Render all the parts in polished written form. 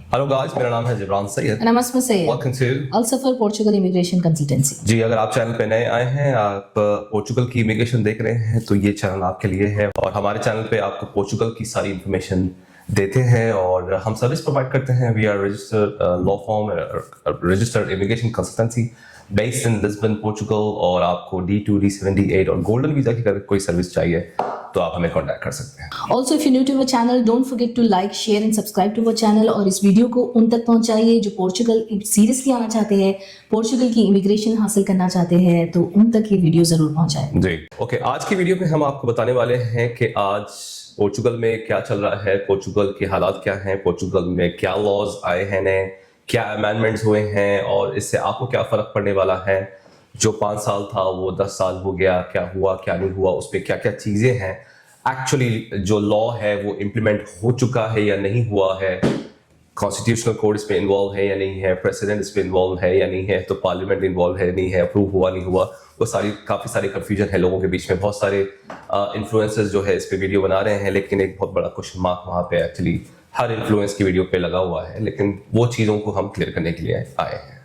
Hello guys, मेरा नाम है Jibran Syed. And I'm Asma Sayed, welcome to also for Portugal Immigration Consultancy. जी। अगर आप चैनल पे नए आए हैं, आप पोर्चुगल की इमिग्रेशन देख रहे हैं, तो ये चैनल आपके लिए है। और हमारे चैनल पे आपको पोर्चुगल की सारी इन्फॉर्मेशन देते हैं और हम सर्विस प्रोवाइड करते हैं। We are registered law form, registered immigration consultancy based in Lisbon, Portugal. और आपको D2, D7, D8 और गोल्डन वीजा की अगर कोई सर्विस चाहिए तो आप हमें कांटेक्ट कर सकते हैं। Also, if you're new to our channel, don't forget to like, share and subscribe to our channel और इस वीडियो को उन तक पहुंचाइए जो पोर्चुगल सीरियसली आना चाहते हैं, पोर्चुगल की इमिग्रेशन हासिल करना चाहते हैं, तो उन तक ये वीडियो जरूर पहुंचाएं। जी ओके, आज की वीडियो में हम आपको बताने वाले हैं कि आज पोर्चुगल में क्या चल रहा है, पोर्चुगल के हालात क्या हैं, पोर्चुगल में क्या लॉज आए हैं नए, क्या अमेंडमेंट्स हुए हैं और इससे आपको क्या फर्क पड़ने वाला है। जो 5 साल था वो 10 साल हो गया, क्या हुआ क्या नहीं हुआ, उसमें क्या क्या चीजें हैं। एक्चुअली जो लॉ है वो इम्प्लीमेंट हो चुका है या नहीं हुआ है, कॉन्स्टिट्यूशनल कोड इसमें इन्वॉल्व है या नहीं है, प्रेसिडेंट इसमें इन्वॉल्व है या नहीं है, तो पार्लियामेंट इन्वॉल्व है नहीं है, अप्रूव हुआ नहीं हुआ, वो काफ़ी सारे कन्फ्यूजन है लोगों के बीच में। बहुत सारे इन्फ्लुएंसर्स जो है इस पे वीडियो बना रहे हैं, लेकिन एक बहुत बड़ा क्वेश्चन मार्क वहाँ पे एक्चुअली हर इन्फ्लुएंस की वीडियो पे लगा हुआ है, लेकिन वो चीज़ों को हम क्लियर करने के लिए आए हैं।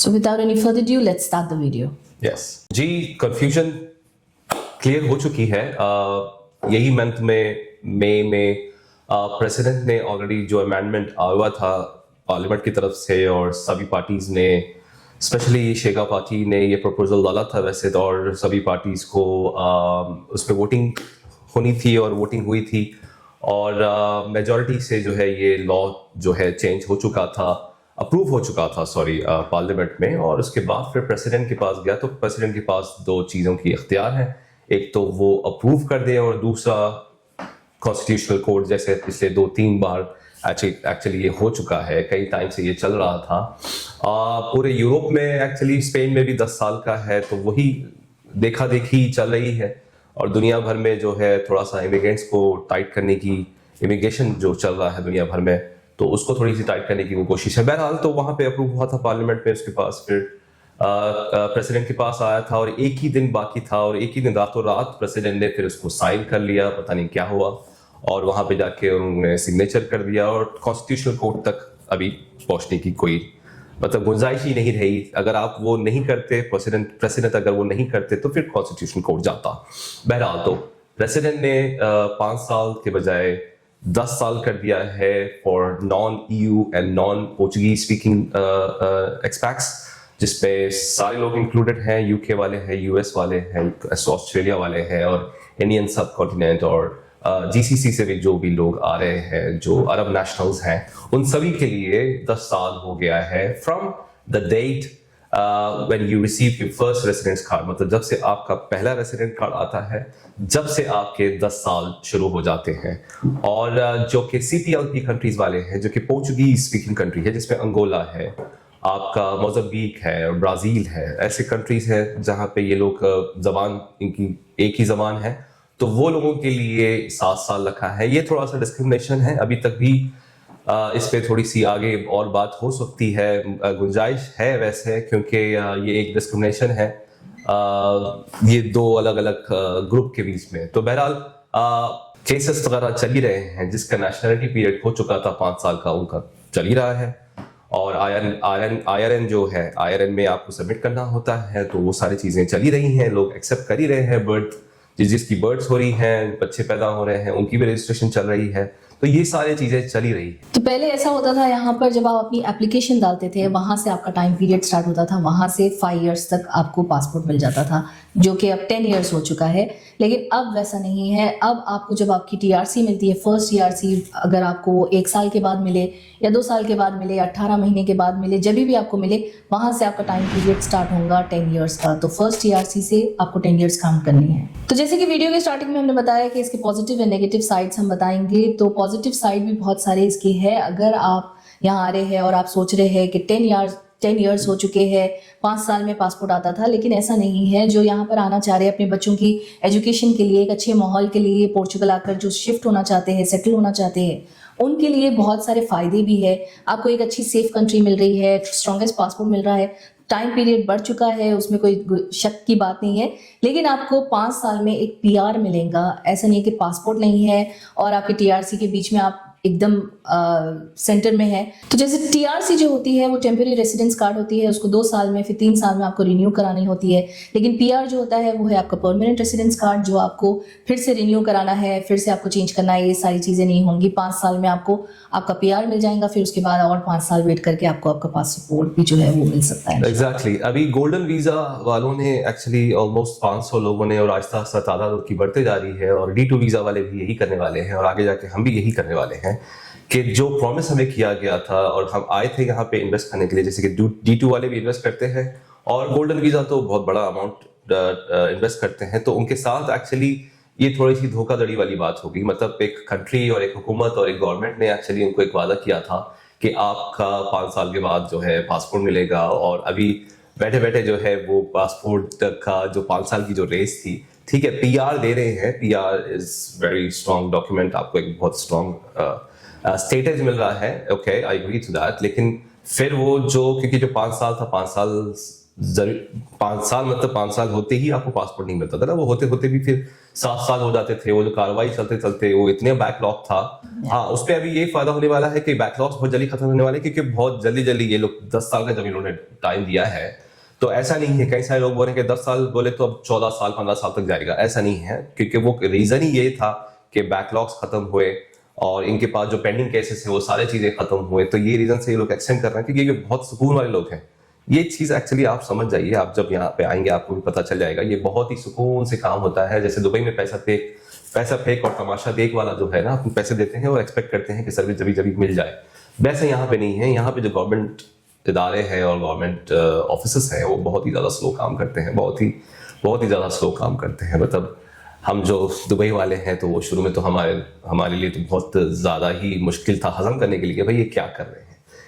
So without any further ado, let's start the video. Yes जी, कंफ्यूजन क्लियर हो चुकी है। यही मंथ में मई में प्रेसिडेंट ने ऑलरेडी जो अमेंडमेंट आया हुआ था पार्लियामेंट की तरफ से, और सभी पार्टीज ने, स्पेशली शेगा पार्टी ने ये प्रपोजल डाला था वैसे तो, और सभी पार्टीज को उस पर वोटिंग होनी थी और वोटिंग हुई थी, और मेजॉरिटी से जो है ये लॉ जो है चेंज हो चुका था, अप्रूव हो चुका था पार्लियामेंट में। और उसके बाद फिर प्रेसिडेंट के पास गया, तो प्रेसिडेंट के पास 2 चीज़ों की इख्तियार है, एक तो वो अप्रूव कर दे और दूसरा कॉन्स्टिट्यूशनल कोड, जैसे पिछले 2-3 बार एक्चुअली ये हो चुका है, कई टाइम से ये चल रहा था। पूरे यूरोप में एक्चुअली, स्पेन में भी 10 साल का है, तो वही देखा देखी चल रही है। और दुनिया भर में जो है थोड़ा सा इमिग्रेंट्स को टाइट करने की, इमिग्रेशन जो चल रहा है दुनिया भर में, तो उसको थोड़ी सी टाइट करने की वो कोशिश है। बहरहाल तो वहाँ पे अप्रूव हुआ था पार्लियामेंट में, उसके पास फिर प्रेसिडेंट के पास आया था और एक ही दिन बाकी था, और एक ही दिन रातों रात प्रेसिडेंट ने फिर उसको साइन कर लिया, पता नहीं क्या हुआ, और वहाँ पे जाके उन्होंने सिग्नेचर कर दिया, और कॉन्स्टिट्यूशनल कोर्ट तक अभी पहुँचने की कोई मतलब गुंजाइश ही नहीं रही। अगर आप वो नहीं करते, प्रेसिडेंट अगर वो नहीं करते, तो फिर कॉन्स्टिट्यूशनल कोर्ट जाता। बहरहाल तो प्रेसिडेंट ने 5 साल के बजाय 10 साल कर दिया है for non EU and non Portuguese speaking expats, जिसपे सारे लोग इंक्लूडेड हैं, UK वाले हैं, US वाले हैं, ऑस्ट्रेलिया वाले हैं, और इंडियन सब कॉन्टिनेंट और GCC से भी जो भी लोग आ रहे हैं, जो अरब नेशनल्स हैं, उन सभी के लिए 10 साल हो गया है from the date when you receive your first residence card। मतलब जब से आपका पहला रेसिडेंट कार्ड आता है, जब से आपके 10 साल शुरू हो जाते हैं। और जो कि CPLP कंट्रीज वाले हैं, जो कि पोर्चुगीज स्पीकिंग कंट्री है, जिसमें अंगोला है, आपका मोजाम्बिक है और ब्राजील है, ऐसे कंट्रीज है जहाँ पे ये लोग जबान इनकी एक ही जबान है, तो वो लोगों के लिए 7 साल रखा है। ये थोड़ा सा डिस्क्रिमिनेशन है, अभी तक भी इस पे थोड़ी सी आगे और बात हो सकती है, गुंजाइश है वैसे, क्योंकि ये एक डिस्क्रिमिनेशन है ये 2 अलग अलग ग्रुप के बीच में। तो बहरहाल केसेस वगैरह चल ही रहे हैं, जिसका नेशनलिटी पीरियड हो चुका था 5 साल का, उनका चल ही रहा है। और IRN जो है, IRN में आपको सबमिट करना होता है, तो वो सारी चीजें चल ही रही हैं, लोग एक्सेप्ट कर ही रहे हैं। जिसकी बर्ड्स हो रही हैं, बच्चे पैदा हो रहे हैं, उनकी भी रजिस्ट्रेशन चल रही है, तो ये सारी चीजें चली रही है। तो पहले ऐसा होता था, यहाँ पर जब आप अपनी एप्लीकेशन डालते थे, वहां से आपका टाइम पीरियड स्टार्ट होता था, वहां से 5 इयर्स तक आपको पासपोर्ट मिल जाता था, जो कि अब 10 इयर्स हो चुका है। लेकिन अब वैसा नहीं है। अब आपको जब आपकी TRC मिलती है, फर्स्ट TRC, अगर आपको 1 साल के बाद मिले या 2 साल के बाद मिले, 18 महीने के बाद मिले, जब भी आपको मिले, वहां से आपका टाइम पीरियड स्टार्ट होगा 10 इयर्स का। तो फर्स्ट TRC से आपको 10 इयर्स काउंट करनी है। तो जैसे कि वीडियो के स्टार्टिंग में हमने बताया कि इसके पॉजिटिव एंड नेगेटिव साइड्स हम बताएंगे, तो पॉजिटिव साइड भी बहुत सारे इसके हैं। अगर आप यहाँ आ रहे हैं और आप सोच रहे हैं कि 10 इयर्स हो चुके हैं, 5 साल में पासपोर्ट आता था, लेकिन ऐसा नहीं है। जो यहाँ पर आना चाह रहे हैं अपने बच्चों की एजुकेशन के लिए, एक अच्छे माहौल के लिए, पोर्चुगल आकर जो शिफ्ट होना चाहते हैं, सेटल होना चाहते हैं, उनके लिए बहुत सारे फायदे भी है। आपको एक अच्छी सेफ कंट्री मिल रही है, स्ट्रॉन्गेस्ट पासपोर्ट मिल रहा है, टाइम पीरियड बढ़ चुका है, उसमें कोई शक की बात नहीं है। लेकिन आपको 5 साल में एक PR मिलेगा। ऐसा नहीं है कि पासपोर्ट नहीं है और आपके TRC के बीच में आप एकदम सेंटर में है। तो जैसे टीआरसी जो होती है वो टेम्परेरी रेसिडेंस कार्ड होती है, उसको 2 साल में फिर 3 साल में आपको रिन्यू करानी होती है। लेकिन पीआर जो होता है वो है आपका परमानेंट रेसिडेंस कार्ड, जो आपको फिर से रिन्यू कराना है, फिर से आपको चेंज करना है, ये सारी चीज़ें नहीं होंगी। 5 साल में आपको आपका पीआर मिल जाएगा, फिर उसके बाद और 5 साल वेट करके आपको आपका पासपोर्ट भी जो है वो मिल सकता है। एग्जैक्टली अभी गोल्डन वीजा वालों ने एक्चुअली ऑलमोस्ट 500 लोगों ने, और आहिस्ता आहिस्ता तादाद उनकी बढ़ते जा रही है, और D2 वीजा वाले भी यही करने वाले हैं, और आगे जाके हम भी यही करने वाले हैं कि जो प्रॉमिस हमें किया गया था और हम आए थे यहाँ पे इन्वेस्ट करने के लिए, जैसे कि D2 वाले भी इन्वेस्ट करते हैं और गोल्डन वीजा तो बहुत बड़ा अमाउंट इन्वेस्ट करते हैं, तो उनके साथ एक्चुअली ये थोड़ी सी धोखाधड़ी वाली बात होगी। मतलब एक कंट्री और एक हुकूमत और एक गवर्नमेंट ने एक्चुअली उनको एक वादा किया था कि आपका 5 साल के बाद जो है पासपोर्ट मिलेगा, और अभी बैठे बैठे जो है वो पासपोर्ट का जो 5 साल की जो रेस थी, ठीक है पीआर दे रहे हैं, PR is very strong document, आपको एक बहुत स्ट्रॉन्ग स्टेटस मिल रहा है, okay I agree to that. लेकिन फिर वो जो, क्योंकि जो 5 साल था, 5 साल मतलब 5 साल होते ही आपको पासपोर्ट नहीं मिलता था ना, वो होते होते भी फिर 7 साल हो जाते थे, वो जो कार्रवाई चलते चलते वो इतने बैकलॉग था। हाँ, उस पर अभी ये फायदा होने वाला है कि बैकलॉग्स बहुत जल्दी खत्म होने वाले हैं, क्योंकि बहुत जल्दी जल्दी ये लोग 10 साल का जब इन्होंने टाइम दिया है, तो ऐसा नहीं है, कई सारे लोग बोल रहे हैं कि 10 साल बोले तो अब 14 साल 15 साल तक जाएगा, ऐसा नहीं है, क्योंकि वो रीजन ही ये था कि बैकलॉग्स खत्म हुए और इनके पास जो पेंडिंग केसेस है वो सारे चीजें खत्म हुए, तो ये रीजन से ये लोग एक्सटेंड कर रहे हैं, क्योंकि ये बहुत सुकून वाले लोग हैं। ये चीज एक्चुअली आप समझ जाइए, आप जब यहाँ पे आएंगे आपको भी पता चल जाएगा, ये बहुत ही सुकून से काम होता है। जैसे दुबई में पैसा फेंक और तमाशा देख वाला जो है ना, आप पैसे देते हैं और एक्सपेक्ट करते हैं कि सर्विस जब जब मिल जाए, वैसे यहाँ पे नहीं है। यहाँ पे जो गवर्नमेंट इदारे हैं और गवर्नमेंट ऑफिस हैं वो बहुत ही ज़्यादा स्लो काम करते हैं, बहुत ही ज़्यादा स्लो काम करते हैं। मतलब हम जो दुबई वाले हैं तो वो शुरू में तो हमारे लिए तो बहुत ज़्यादा ही मुश्किल था हजम करने के लिए, भाई ये क्या कर रहे हैं,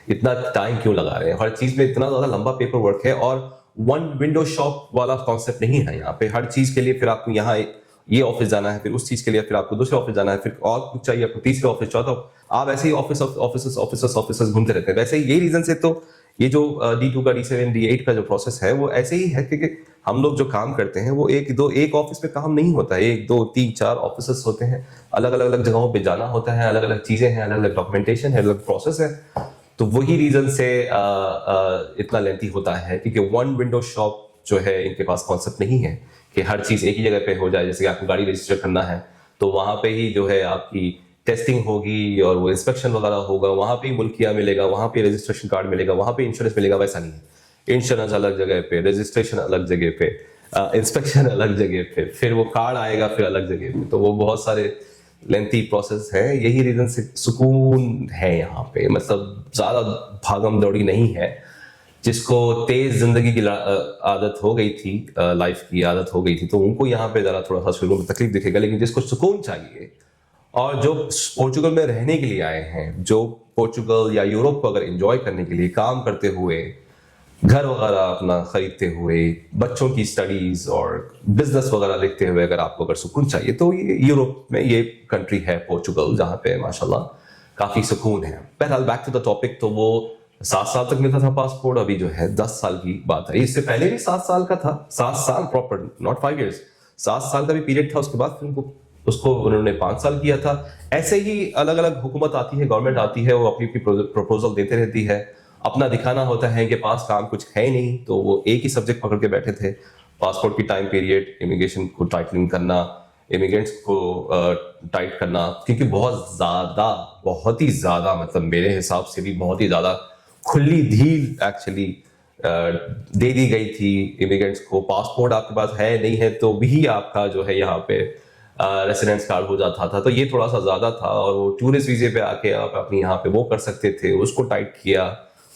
इतना टाइम क्यों लगा रहे हैं, हर चीज़ में इतना ज़्यादा लंबा पेपर वर्क है, और वन विंडो शॉप वाला कॉन्सेप्ट नहीं है यहाँ पे। हर चीज़ के लिए फिर आपको यहाँ ये ऑफिस जाना है, फिर उस चीज़ के लिए फिर आपको दूसरे ऑफिस जाना है, फिर और कुछ चाहिए आपको तीसरे ऑफिस, चौथा, आप ऐसे ही ऑफिस घूमते रहते हैं। वैसे ही यही रीजन से तो ये जो D2 का D7 D8 का जो प्रोसेस है वो ऐसे ही है, क्योंकि हम लोग जो काम करते हैं वो एक ऑफिस में काम नहीं होता है, 1 2 3 4 ऑफिस होते हैं, अलग अलग जगहों पे जाना होता है, अलग अलग चीजें हैं, अलग अलग डॉक्यूमेंटेशन है, अलग प्रोसेस है। तो वही रीजन से इतना लेंथी होता है, क्योंकि वन विंडो शॉप जो है इनके पास कॉन्सेप्ट नहीं है कि हर चीज एक ही जगह पे हो जाए। जैसे कि आपको गाड़ी रजिस्टर करना है तो वहां पे ही जो है आपकी टेस्टिंग होगी और वो इंस्पेक्शन वगैरह होगा, वहां पे ही मुल्किया मिलेगा, वहां पे रजिस्ट्रेशन कार्ड मिलेगा, वहां पे इंश्योरेंस मिलेगा। वैसा नहीं है, इंश्योरेंस अलग जगह पे, रजिस्ट्रेशन अलग जगह पे, इंस्पेक्शन अलग जगह पे, फिर वो कार्ड आएगा फिर अलग जगह पे, तो वो बहुत सारे लेंथी प्रोसेस है। यही रीजन से सुकून है यहाँ पे, मतलब ज्यादा भागम दौड़ी नहीं है। जिसको तेज जिंदगी की आदत हो गई थी, लाइफ की आदत हो गई थी, तो उनको यहाँ पे जरा थोड़ा सा शुरू में तकलीफ दिखेगा। लेकिन जिसको सुकून चाहिए और जो पोर्चुगल में रहने के लिए आए हैं, जो पोर्चुगल या यूरोप को अगर एंजॉय करने के लिए काम करते हुए, घर वगैरह अपना खरीदते हुए, बच्चों की स्टडीज और बिजनेस वगैरह देखते हुए अगर आपको अगर सुकून चाहिए, तो ये यूरोप में ये कंट्री है पोर्चुगल, जहाँ पे माशाल्लाह काफी सुकून है। बहरहाल बैक टू द टॉपिक, तो वो 7 साल तक मिलता था पासपोर्ट, अभी जो है 10 साल की बात है। इससे पहले भी 7 साल का था, 7 साल प्रॉपर, नॉट 5 years, 7 साल का भी पीरियड था। उसके बाद फिर उसको उन्होंने 5 साल किया था। ऐसे ही अलग अलग हुकूमत आती है, गवर्नमेंट आती है, वो अपनी प्रपोजल देते रहती है, अपना दिखाना होता है कि पास काम कुछ है नहीं, तो वो एक ही सब्जेक्ट पकड़ के बैठे थे, पासपोर्ट की टाइम पीरियड, इमिग्रेशन को टाइटलिंग करना, इमिग्रेंट्स को टाइट करना, क्योंकि बहुत ही ज्यादा मतलब मेरे हिसाब से भी बहुत ही ज्यादा खुली ढील एक्चुअली दे दी गई थी इमिग्रेंट्स को। पासपोर्ट आपके पास है नहीं है तो भी आपका जो है यहाँ पे रेसिडेंस कार्ड हो जाता था, तो ये थोड़ा सा ज्यादा था। और वो टूरिस्ट वीजे पे आके आप अपनी यहाँ पे वो कर सकते थे, उसको टाइट किया।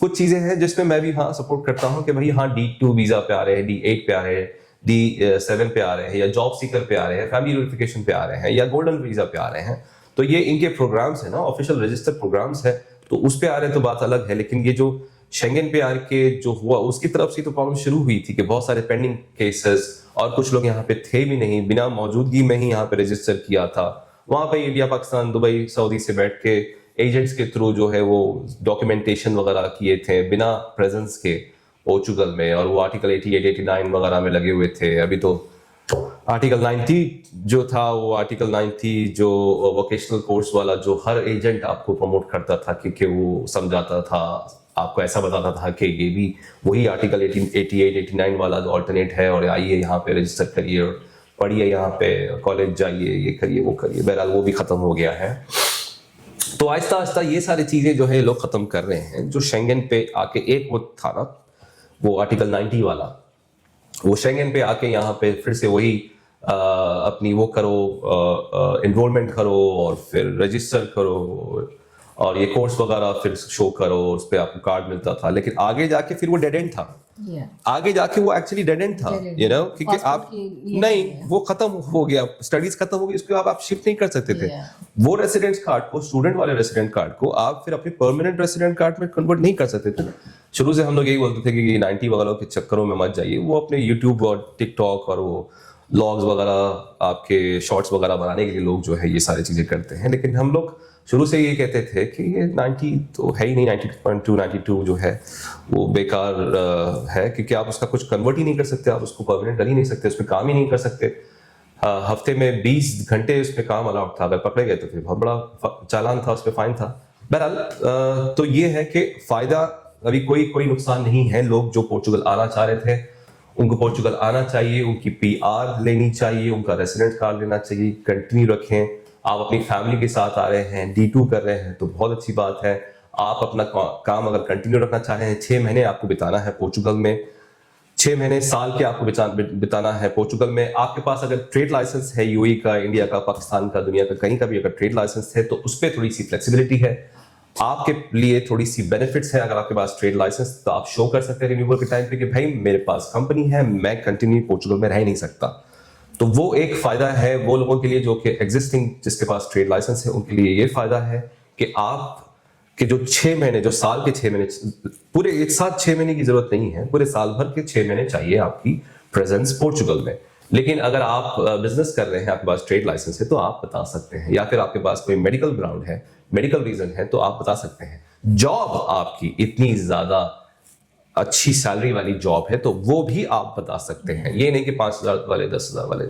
कुछ चीजें हैं जिसमें मैं भी हाँ सपोर्ट करता हूँ कि भाई हाँ D2 वीजा पे आ रहे हैं, D8 पे आ रहे हैं, D7 पे आ रहे हैं, या जॉब सीकर पे आ रहे हैं, फैमिली वेरिफिकेशन पे आ रहे हैं, या गोल्डन वीजा पे आ रहे हैं, तो ये इनके प्रोग्राम्स है ना, ऑफिशियल रजिस्टर्ड प्रोग्राम्स है, तो उस पे आ रहे हैं तो बात अलग है। लेकिन ये जो शेंगन पे आके जो हुआ, उसकी तरफ से तो प्रॉब्लम शुरू हुई थी कि बहुत सारे पेंडिंग केसेस, और कुछ लोग यहाँ पे थे भी नहीं, बिना मौजूदगी में ही यहाँ पे रजिस्टर किया था। वहां पे इंडिया, पाकिस्तान, दुबई, सऊदी से बैठ के एजेंट्स के थ्रू जो है वो डॉक्यूमेंटेशन वगैरह किए थे बिना प्रेजेंस के पोर्चुगल में, और वो आर्टिकल 88 89 वगैरह में लगे हुए थे। अभी तो आर्टिकल 90 जो था, वो आर्टिकल 90 जो वोकेशनल कोर्स वाला, जो हर एजेंट आपको प्रमोट करता था कि वो समझाता था, आपको ऐसा बताता था कि ये भी वही आर्टिकल 88 89 वाला जो ऑल्टरनेट है, और आइए यहाँ पे रजिस्टर करिए और पढ़िए, यहाँ पे कॉलेज जाइए, ये करिए वो करिए। बहरहाल वो भी खत्म हो गया है। तो आहिस्ता आहिस्ता ये सारी चीजें जो है लोग खत्म कर रहे हैं। जो शेंगन पे आके एक वो था ना, वो आर्टिकल 90 वाला, वो शेंगन पे आके यहाँ पे फिर से वही अपनी वो करो, एनरोलमेंट करो और फिर रजिस्टर करो और ये कोर्स वगैरह फिर शो करो, उस पर आपको कार्ड मिलता था। लेकिन आगे जाके फिर वो डेड एंड था। आगे जाके वो एक्चुअली डेड एंड था, यू नो, क्योंकि आप नहीं, वो खत्म हो गया, स्टडीज खत्म हो गई, उसके बाद आप शिफ्ट नहीं कर सकते थे। वो रेसिडेंस कार्ड को, स्टूडेंट वाले रेसिडेंट कार्ड को आप फिर अपने परमानेंट रेसिडेंट कार्ड में कन्वर्ट नहीं कर सकते थे। शुरू से हम लोग यही बोलते थे कि 90 वगैरह के चक्करों में मत जाइए। वो अपने यूट्यूब और टिकटॉक और वो लॉग्स वगैरह, आपके शॉर्ट्स वगैरह बनाने के लिए लोग जो है ये सारी चीजें करते हैं। लेकिन हम लोग शुरू से ये कहते थे कि ये 90 तो है ही नहीं, 90.2 92 जो है वो बेकार है, क्योंकि आप उसका कुछ कन्वर्ट ही नहीं कर सकते, आप उसको परमानेंट कर ही नहीं सकते, उस पर काम ही नहीं कर सकते। हफ्ते में 20 घंटे उस पर काम अलाउड था, अगर पकड़े गए तो फिर बहुत बड़ा चालान था, उस पर फाइन था। बहरहाल तो ये है कि फायदा अभी कोई नुकसान नहीं है। लोग जो पोर्चुगल आना चाह रहे थे उनको पोर्चुगल आना चाहिए, उनकी PR लेनी चाहिए, उनका रेसिडेंट कार्ड लेना चाहिए, कंटिन्यू रखें। आप अपनी फैमिली के साथ आ रहे हैं, D2 कर रहे हैं तो बहुत अच्छी बात है। आप अपना काम अगर कंटिन्यू रखना चाह रहे हैं, 6 महीने आपको बिताना है पोर्चुगल में, 6 महीने साल के आपको बिताना है पोर्चुगल में। आपके पास अगर ट्रेड लाइसेंस है, UAE का, इंडिया का, पाकिस्तान का, दुनिया का कहीं का भी अगर ट्रेड लाइसेंस है तो उस पर थोड़ी सी फ्लेक्सिबिलिटी है, आपके लिए थोड़ी सी बेनिफिट्स है। अगर आपके पास ट्रेड लाइसेंस तो आप शो कर सकते हैं रिन्यूअल के टाइम पे कि भाई मेरे पास कंपनी है, मैं कंटिन्यू पोर्चुगल में रह नहीं सकता। तो वो एक फायदा है वो लोगों के लिए जो कि एग्जिस्टिंग, जिसके पास ट्रेड लाइसेंस है, उनके लिए ये फायदा है कि आप के जो 6 महीने, जो साल के 6 महीने, पूरे एक साथ 6 महीने की जरूरत नहीं है, पूरे साल भर के 6 महीने चाहिए आपकी प्रेजेंस पोर्चुगल में। लेकिन अगर आप बिजनेस कर रहे हैं, आपके पास ट्रेड लाइसेंस है तो आप बता सकते हैं, या फिर आपके पास कोई मेडिकल ग्राउंड है, मेडिकल रीजन है तो आप बता सकते हैं। जॉब आपकी इतनी ज्यादा अच्छी सैलरी वाली जॉब है तो वो भी आप बता सकते हैं। ये नहीं कि 5,000 वाले 10,000 वाले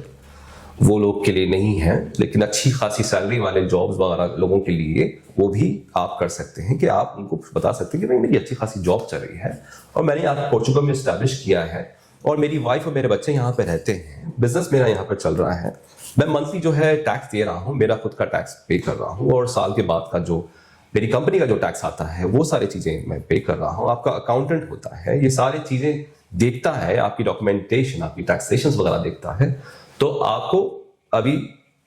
वो लोग के लिए नहीं है, लेकिन अच्छी खासी सैलरी वाले जॉब्स वगैरह लोगों के लिए वो भी आप कर सकते हैं कि आप उनको बता सकते हैं कि भाई मेरी अच्छी खासी जॉब चल रही है और मैंने यहाँ पोर्चुगल में स्टैब्लिश किया है और मेरी वाइफ और मेरे बच्चे यहाँ पे रहते हैं, बिजनेस मेरा यहाँ पर चल रहा है, मैं मंथली जो है टैक्स दे रहा हूँ, मेरा खुद का टैक्स पे कर रहा हूँ और साल के बाद का जो मेरी कंपनी का जो टैक्स आता है वो सारी चीजें मैं पे कर रहा हूँ। आपका अकाउंटेंट होता है, ये सारी चीजें देखता है, आपकी डॉक्यूमेंटेशन, आपकी टैक्सेशन वगैरह देखता है। तो आपको अभी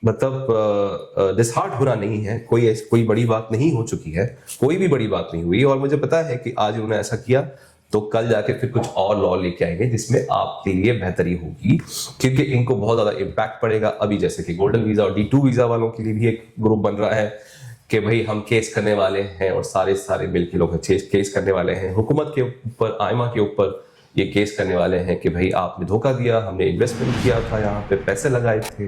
मतलब डिसहार्ट होना नहीं है, कोई बड़ी बात नहीं हो चुकी है, कोई भी बड़ी बात नहीं हुई। और मुझे पता है कि आज उन्होंने ऐसा किया तो कल जाके फिर कुछ और लॉ लेके आएंगे जिसमें आपके लिए बेहतरी होगी, क्योंकि इनको बहुत ज्यादा इम्पैक्ट पड़ेगा। अभी जैसे कि गोल्डन वीजा और D2 वीजा वालों के लिए भी एक ग्रुप बन रहा है कि भाई हम केस करने वाले हैं और सारे बिल के लोग केस करने वाले हैं हुकूमत के ऊपर, आयमा के ऊपर ये केस करने वाले हैं कि भाई आपने धोखा दिया, हमने इन्वेस्टमेंट किया था, यहाँ पे पैसे लगाए थे,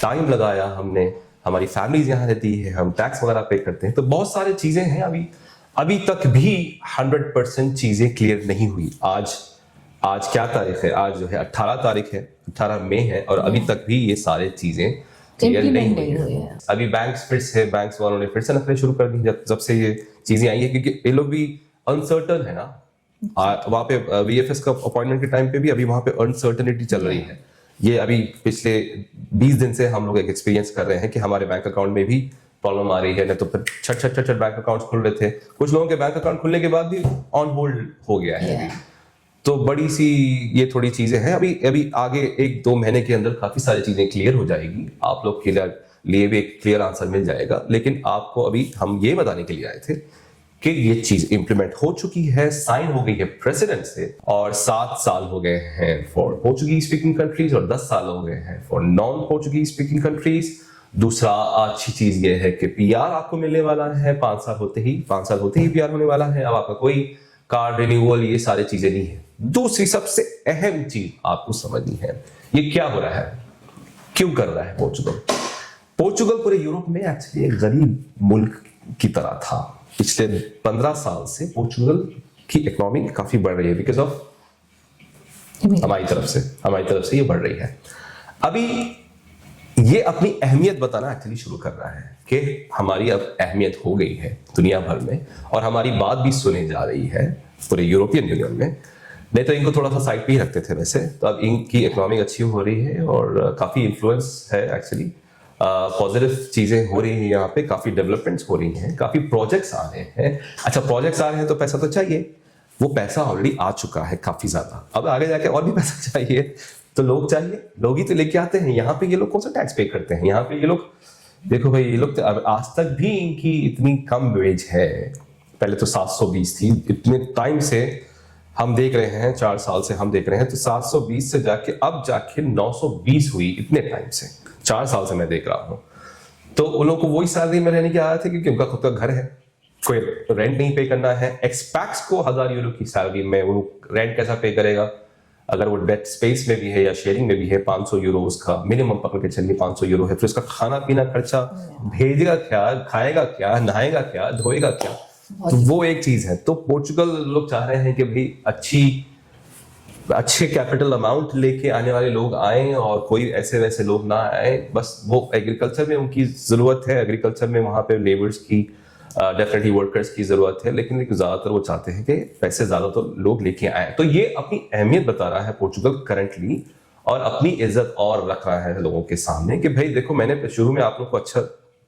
टाइम लगाया हमने, हमारी फैमिलीज यहाँ रहती है, हम टैक्स वगैरह पे करते हैं। तो बहुत सारी चीजें हैं, अभी तक भी 100% चीजें क्लियर नहीं हुई। आज क्या तारीख है? आज जो है 18 तारीख है, 18 मई है और अभी तक भी ये सारी चीजें क्लियर नहीं हुई है। अभी बैंक्स वालों ने फिर से नखरे शुरू कर दी जब से ये चीजें आई है, क्योंकि ये लोग भी अनसर्टन है ना। वहां पे VFS का अपॉइंटमेंट के टाइम पे भी अभी वहां पे अनसर्टनिटी चल रही है। ये अभी पिछले 20 दिन से हम लोग एक एक्सपीरियंस कर रहे हैं कि हमारे बैंक अकाउंट में भी प्रॉब्लम आ रही है, नहीं तो फिर छट बैंक अकाउंट खुल रहे थे, कुछ लोगों के बैंक अकाउंट खुलने के बाद भी ऑन होल्ड हो गया है। तो बड़ी सी ये थोड़ी चीजें हैं। अभी आगे 1-2 महीने के अंदर काफी सारी चीजें क्लियर हो जाएगी, आप लोग के लिए भी एक क्लियर आंसर मिल जाएगा। लेकिन आपको अभी हम ये बताने के लिए आए थे कि ये चीज इंप्लीमेंट हो चुकी है, साइन हो गई है प्रेसिडेंट से, और 7 साल हो गए हैं फॉर पोर्चुगीज स्पीकिंग कंट्रीज और 10 साल हो गए हैं for non Portuguese speaking countries. दूसरा अच्छी चीज ये है कि PR आपको मिलने वाला है, 5 साल होते ही PR होने वाला है। अब आपका कोई कार्ड रिन्यूअल, ये सारी चीजें नहीं है। दूसरी सबसे अहम चीज आपको समझनी है, ये क्या हो रहा है, क्यों कर रहा है पोर्चुगल पूरे यूरोप में एक्चुअली एक गरीब मुल्क की तरह था। पिछले 15 साल से पोर्चुगल की इकोनॉमी काफी बढ़ रही है बिकॉज ऑफ हमारी तरफ से ये बढ़ रही है। अभी ये अपनी अहमियत बताना एक्चुअली शुरू कर रहा है कि हमारी अब अहमियत हो गई है दुनिया भर में और हमारी बात भी सुनी जा रही है पूरे यूरोपियन यूनियन में। नहीं तो इनको थोड़ा सा साइड पे ही रखते थे वैसे, तो अब इनकी इकोनॉमिक अच्छी हो रही है और काफ़ी इन्फ्लुएंस है एक्चुअली, पॉजिटिव चीज़ें हो रही हैं यहाँ पे, काफ़ी डेवलपमेंट्स हो रही हैं, काफ़ी प्रोजेक्ट्स आ रहे हैं। अच्छा प्रोजेक्ट्स आ रहे हैं तो पैसा तो चाहिए, वो पैसा ऑलरेडी आ चुका है काफ़ी ज़्यादा, अब आगे जाके और भी पैसा चाहिए तो लोग चाहिए, लोग ही तो लेके आते हैं। यहाँ पे ये लोग कौन सा टैक्स पे करते हैं? यहाँ पे ये लोग देखो भाई, ये लोग तो आज तक भी इनकी इतनी कम वेज है, पहले तो 720 थी, इतने टाइम से हम देख रहे हैं, 4 साल से हम देख रहे हैं, तो 720 से जाके अब जाके 920 हुई, इतने टाइम से 4 साल से मैं देख रहा हूँ। तो उन लोगों को वही सैलरी में रहने की आदत है क्योंकि उनका खुद का घर है, कोई रेंट नहीं पे करना है। एक्सपैक्ट्स को 1000 यूरो की सैलरी में वो रेंट कैसा पे करेगा? अगर वो डेट स्पेस में भी है या शेयरिंग में भी है, 500 यूरो उसका मिनिमम पकड़ के चलिए, 500 यूरो है, फिर उसका खाना पीना खर्चा, भेजेगा क्या, खाएगा क्या, नहाएगा क्या, धोएगा क्या, तो वो एक चीज है। तो पोर्चुगल लोग चाह रहे हैं कि भाई अच्छे कैपिटल अमाउंट लेके आने वाले लोग आए और कोई ऐसे वैसे लोग ना आए, बस वो एग्रीकल्चर में उनकी जरूरत है, एग्रीकल्चर में वहां पे लेबर्स की डेफिनेटली वर्कर्स की जरूरत है, लेकिन ज्यादातर वो चाहते हैं कि पैसे ज्यादा तो लोग लेके आए। तो ये अपनी अहमियत बता रहा है पोर्चुगल करंटली, और अपनी इज्जत और रख रहा है लोगों के सामने कि भाई देखो, मैंने शुरू में आप लोग को अच्छा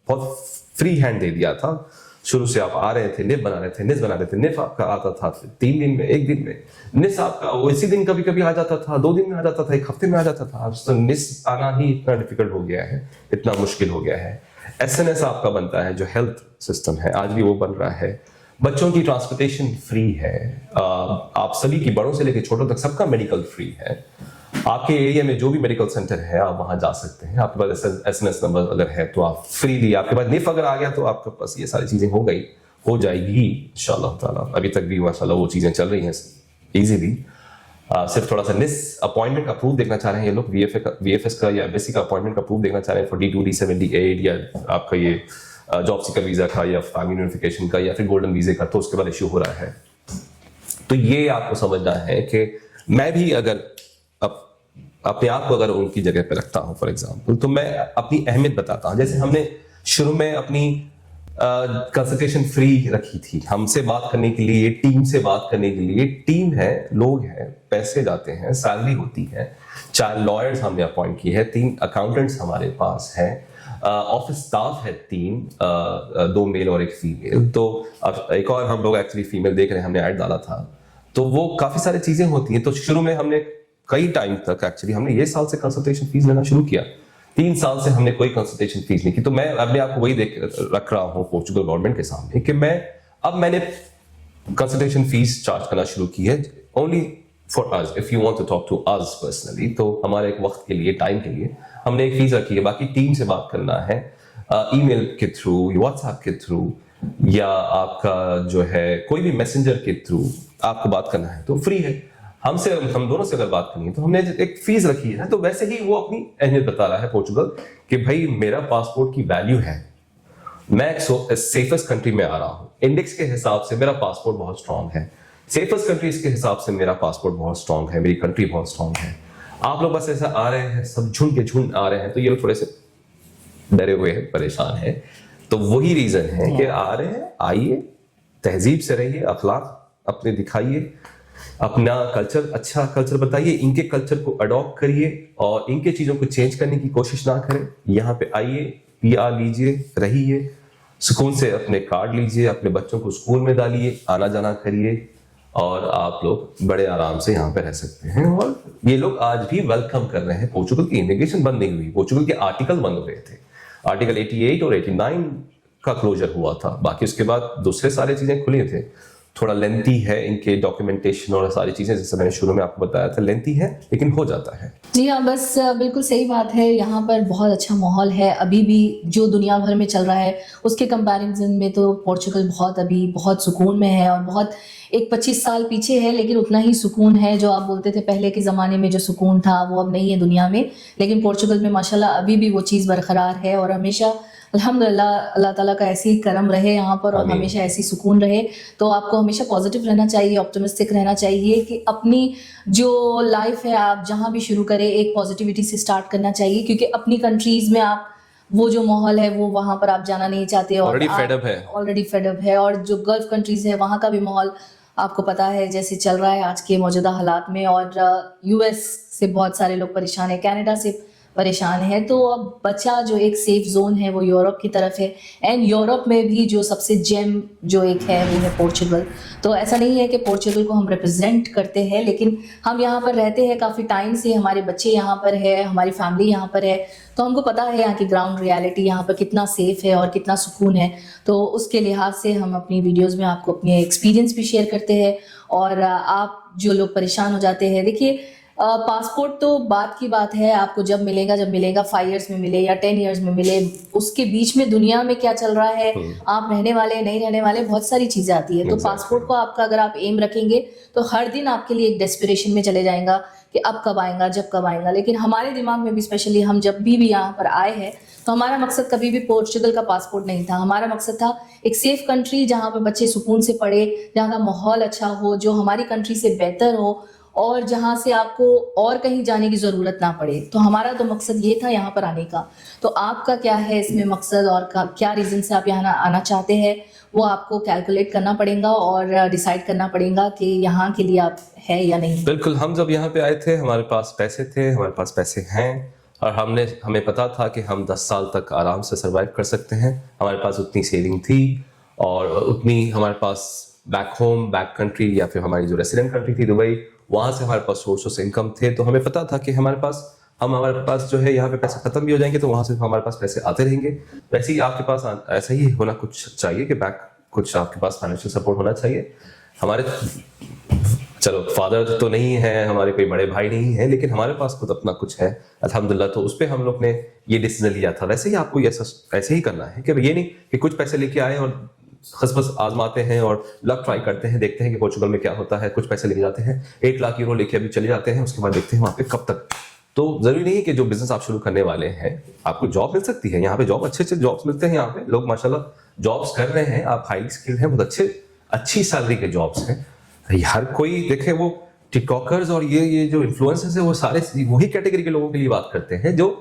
बहुत फ्री हैंड दे दिया था। शुरू से आप आ रहे थे, निफ बना रहे थे, निस बना रहे थे, निफ आपका आता था 3 दिन में, 1 दिन में, निस आपका वो इसी दिन कभी कभी आ जाता था, 2 दिन में आ जाता था, 1 हफ्ते में आ जाता था। अब तो निस आना ही इतना डिफिकल्ट हो गया है, इतना मुश्किल हो गया है। एसएनएस आपका बनता है, जो हेल्थ सिस्टम है, आज भी वो बन रहा है। बच्चों की ट्रांसपोर्टेशन फ्री है, आप सभी की, बड़ों से लेकर छोटों तक सबका मेडिकल फ्री है। आपके एरिया में जो भी मेडिकल सेंटर है आप वहां जा सकते हैं। आपके पास एसएनएस नंबर अगर है तो आप फ्रीली, आपके पास निफ अगर आ गया तो आपके पास ये सारी चीजें हो जाएगी इंशाल्लाह ताला। अभी तक भी माशाल्लाह वो चीजें चल रही हैं इजीली। सिर्फ थोड़ा सा निस अपॉइंटमेंट का प्रूफ देखना चाह रहे हैं ये लोग, वीएफएस का या एमबीसी का अपॉइंटमेंट का प्रूफ देखना चाह रहे हैं फॉर D2 D78 या आपका ये जॉब सीकर वीजा का या फैमिली यूनिफिकेशन का या फिर गोल्डन वीजे का, तो उसके बाद इश्यू हो रहा है। तो ये आपको समझना है कि मैं भी अगर अपने आप को अगर उनकी जगह पे रखता हूं फॉर एग्जांपल, तो मैं अपनी अहमियत बताता हूं। जैसे हमने शुरू में अपनी कंसल्टेशन फ्री रखी थी, हमसे बात करने के लिए, टीम से बात करने के लिए, टीम है, लोग हैं, पैसे जाते हैं, सैलरी होती है, 4 लॉयर्स हमने अपॉइंट किए हैं, 3 अकाउंटेंट्स हमारे पास हैं, ऑफिस स्टाफ है 3, 2 मेल और 1 फीमेल। तो अब एक और हम लोग एक्चुअली फीमेल देख रहे हैं, हमने ऐड डाला था, तो वो काफी सारी चीजें होती हैं। तो शुरू में हमने कई टाइम तक एक्चुअली हमने ये साल से कंसल्टेशन फीस लेना शुरू किया, 3 साल से हमने कोई कंसल्टेशन फीस नहीं की। तो मैं अपने आप को वही रख रहा हूँ पोर्चुगल गवर्नमेंट के सामने कि मैंने कंसल्टेशन फीस चार्ज करना शुरू की है only for us, if you want to talk to us personally. तो हमारे एक वक्त के लिए, टाइम के लिए हमने एक फीस रखी है। बाकी टीम से बात करना है ईमेल के थ्रू, व्हाट्सएप के थ्रू, या आपका जो है कोई भी मैसेंजर के थ्रू आपको बात करना है तो फ्री है। हम दोनों से अगर बात करनी है तो हमने एक फीस रखी है। तो वैसे ही वो अपनी अहमियत बता रहा है पोर्चुगल कि भाई मेरा पासपोर्ट की वैल्यू है, मैं एक सेफेस्ट कंट्री में आ रहा हूं, इंडेक्स के हिसाब से मेरा पासपोर्ट बहुत स्ट्रांग है, सेफेस्ट कंट्रीज के हिसाब से मेरा पासपोर्ट बहुत स्ट्रांग है, मेरी कंट्री बहुत स्ट्रांग है। आप लोग बस ऐसा आ रहे हैं, सब झुंड के झुंड आ रहे हैं, तो ये लोग थोड़े से डरे हुए हैं, परेशान है। तो वही रीजन है कि आ रहे हैं, आइए, तहजीब से रहिए, अखलाक अपने दिखाइए, अपना कल्चर, अच्छा कल्चर बताइए, इनके कल्चर को अडॉप्ट करिए और इनके चीजों को चेंज करने की कोशिश ना करें। यहाँ पे आइए, PR लीजिए, रहिए, सुकून से अपने कार्ड लीजिए, अपने बच्चों को स्कूल में डालिए, आना जाना करिए, और आप लोग बड़े आराम से यहाँ पे रह सकते हैं। और ये लोग आज भी वेलकम कर रहे हैं। पोर्चुगल की इमिग्रेशन बंद नहीं हुई, पोर्चुगल के आर्टिकल बंद हुए थे, आर्टिकल 88 और 89 का क्लोजर हुआ था, बाकी उसके बाद दूसरे सारे चीजें खुले थे। थोड़ा लेंथी है इनके डॉक्यूमेंटेशन और सारी चीजें, जैसे मैंने शुरू में आपको बताया था, लेंथी है लेकिन हो जाता है। जी हाँ, बस बिल्कुल सही बात है। यहाँ पर बहुत अच्छा माहौल है अभी भी, जो दुनिया भर में चल रहा है उसके कंपैरिजन में तो पोर्चुगल अभी बहुत सुकून में है और बहुत एक 25 साल पीछे है, लेकिन उतना ही सुकून है जो आप बोलते थे पहले के ज़माने में जो सुकून था वो अब नहीं है दुनिया में। लेकिन पोर्चुगल में माशाल्लाह अभी भी वो चीज़ बरकरार है और हमेशा अल्हम्दुलिल्लाह अल्लाह ताला का ऐसे ही करम रहे यहाँ पर और आमीन। हमेशा ऐसी सुकून रहे। तो आपको हमेशा पॉजिटिव रहना चाहिए, ऑप्टिमिस्टिक रहना चाहिए कि अपनी जो लाइफ है आप जहाँ भी शुरू करें एक पॉजिटिविटी से स्टार्ट करना चाहिए, क्योंकि अपनी कंट्रीज़ में आप वो जो माहौल है वो वहाँ पर आप जाना नहीं चाहते और ऑलरेडी फेडअप है। ऑलरेडी फेडअप है। और जो गल्फ कंट्रीज है वहाँ का भी माहौल आपको पता है जैसे चल रहा है आज के मौजूदा हालात में, और यूएस से बहुत सारे लोग परेशान है, कनाडा से परेशान है। तो अब बचा जो एक सेफ जोन है वो यूरोप की तरफ है, एंड यूरोप में भी जो सबसे जेम जो एक है वो है पोर्चुगल। तो ऐसा नहीं है कि पोर्चुगल को हम रिप्रेजेंट करते हैं, लेकिन हम यहाँ पर रहते हैं काफ़ी टाइम से, हमारे बच्चे यहाँ पर है, हमारी फैमिली यहाँ पर है, तो हमको पता है यहाँ की ग्राउंड रियलिटी यहाँ पर कितना सेफ है और कितना सुकून है। तो उसके लिहाज से हम अपनी वीडियोज़ में आपको अपने एक्सपीरियंस भी शेयर करते हैं। और आप जो लोग परेशान हो जाते हैं, देखिए पासपोर्ट तो बात की बात है, आपको जब मिलेगा 5 इयर्स में मिले या 10 इयर्स में मिले, उसके बीच में दुनिया में क्या चल रहा है, आप रहने वाले नहीं रहने वाले, बहुत सारी चीज़ें आती है। तो पासपोर्ट को आपका अगर आप एम रखेंगे तो हर दिन आपके लिए एक डेस्पिरेशन में चले जाएगा कि अब कब आएगा, जब कब आएगा। लेकिन हमारे दिमाग में भी स्पेशली हम जब भी यहाँ पर आए हैं तो हमारा मकसद कभी भी पोर्चुगल का पासपोर्ट नहीं था। हमारा मकसद था एक सेफ कंट्री जहाँ पर बच्चे सुकून से पढ़े, जहाँ का माहौल अच्छा हो, जो हमारी कंट्री से बेहतर हो और जहाँ से आपको और कहीं जाने की ज़रूरत ना पड़े। तो हमारा तो मकसद ये था यहाँ पर आने का। तो आपका क्या है इसमें मकसद और क्या रीज़न से आप यहाँ आना चाहते हैं, वो आपको कैलकुलेट करना पड़ेगा और डिसाइड करना पड़ेगा कि यहाँ के लिए आप है या नहीं। बिल्कुल, हम जब यहाँ पे आए थे हमारे पास पैसे थे, हमारे पास पैसे हैं, और हमें पता था कि हम 10 साल तक आराम से सरवाइव कर सकते हैं। हमारे पास उतनी सेविंग थी और उतनी हमारे पास बैक होम, बैक कंट्री या फिर हमारी जो रेसिडेंट कंट्री थी दुबई, वहाँ से हमारे पास सोर्स ऑफ इनकम थे। तो हमें पता था कि हमारे पास जो है यहाँ पे पैसे खत्म भी हो जाएंगे तो वहाँ से हमारे पास पैसे आते रहेंगे। वैसे ही आपके पास ऐसा ही होना कुछ चाहिए कि कुछ आपके पास फाइनेंशियल सपोर्ट होना चाहिए। हमारे चलो फादर तो नहीं है, हमारे कोई बड़े भाई नहीं है, लेकिन हमारे पास खुद अपना कुछ है अल्हम्दुलिल्लाह। तो उस पर हम लोग ने ये डिसीजन लिया था। वैसे ही आपको ऐसे ही करना है कि ये नहीं कि कुछ पैसे लेके आए और खसबस आजमाते हैं और लक ट्राई करते हैं, देखते हैं कि पोर्चुगल में क्या होता है। कुछ पैसे लेके जाते हैं, 1 लाख यूरो लेके अभी चले जाते हैं, उसके बाद देखते हैं वहाँ पे कब तक। तो जरूरी नहीं है कि जो बिजनेस आप शुरू करने वाले हैं आपको जॉब मिल सकती है। यहाँ पे जॉब अच्छे जॉब्स मिलते हैं, यहाँ पे लोग माशाल्लाह जॉब्स कर रहे हैं, आप हाईली स्किल्ड हैं, बहुत अच्छी सैलरी के जॉब्स हैं। हर कोई देखे, वो टिकटॉकर्स और ये जो इन्फ्लुएंसर्स है वो सारे वही कैटेगरी के लोगों के लिए बात करते हैं जो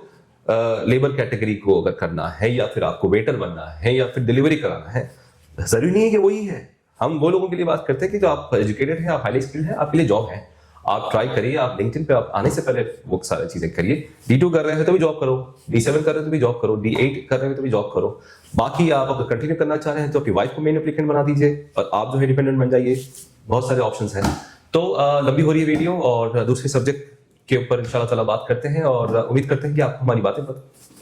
लेबर कैटेगरी को अगर करना है या फिर आपको वेटर बनना है या फिर डिलीवरी कराना है। जरूरी नहीं है कि वही है। हम वो लोगों के लिए बात करते हैं कि जो आप एजुकेटेड हैं, आप हाईली स्किल्ड हैं, आपके लिए जॉब है। आप ट्राई करिए, आप लिंक्डइन पे आप आने से पहले वो सारी चीजें करिए। D2 कर रहे हो तो भी जॉब करो, D7 कर रहे हो तो भी जॉब करो, D8 कर रहे हो तो भी जॉब करो। बाकी आप अगर कंटिन्यू करना चाह रहे हैं तो अपनी वाइफ को मेन एप्लीकेंट बना दीजिए और आप जो है डिपेंडेंट बन जाइए। बहुत सारे ऑप्शंस हैं। तो लंबी हो रही है वीडियो और दूसरे सब्जेक्ट के ऊपर इंशाल्लाह ताला बात करते हैं और उम्मीद करते हैं कि आपको हमारी बातें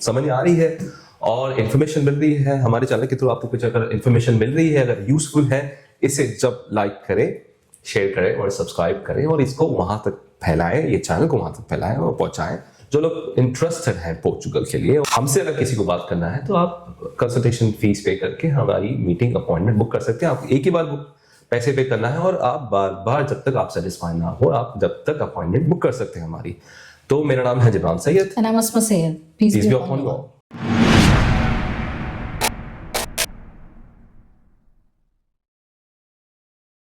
समझ में आ रही है और इन्फॉर्मेशन मिल रही है। हमारे चैनल के थ्रू आपको कुछ अगर इन्फॉर्मेशन मिल रही है, अगर यूजफुल है, इसे जब लाइक करें, शेयर करें और सब्सक्राइब करें और इसको वहां तक फैलाएं, ये चैनल को वहां तक फैलाएं और पहुंचाएं जो लोग इंटरेस्टेड हैं पोर्चुगल के लिए। हमसे अगर किसी को बात करना है तो आप कंसल्टेशन फीस पे करके हमारी मीटिंग अपॉइंटमेंट बुक कर सकते हैं। आप एक ही बार पैसे पे करना है और आप बार बार जब तक आप सेटिस्फाई ना हो, आप जब तक अपॉइंटमेंट बुक कर सकते हैं हमारी। तो मेरा नाम है Jibran Syed. And I'm Asma Sayed. Peace be upon you all.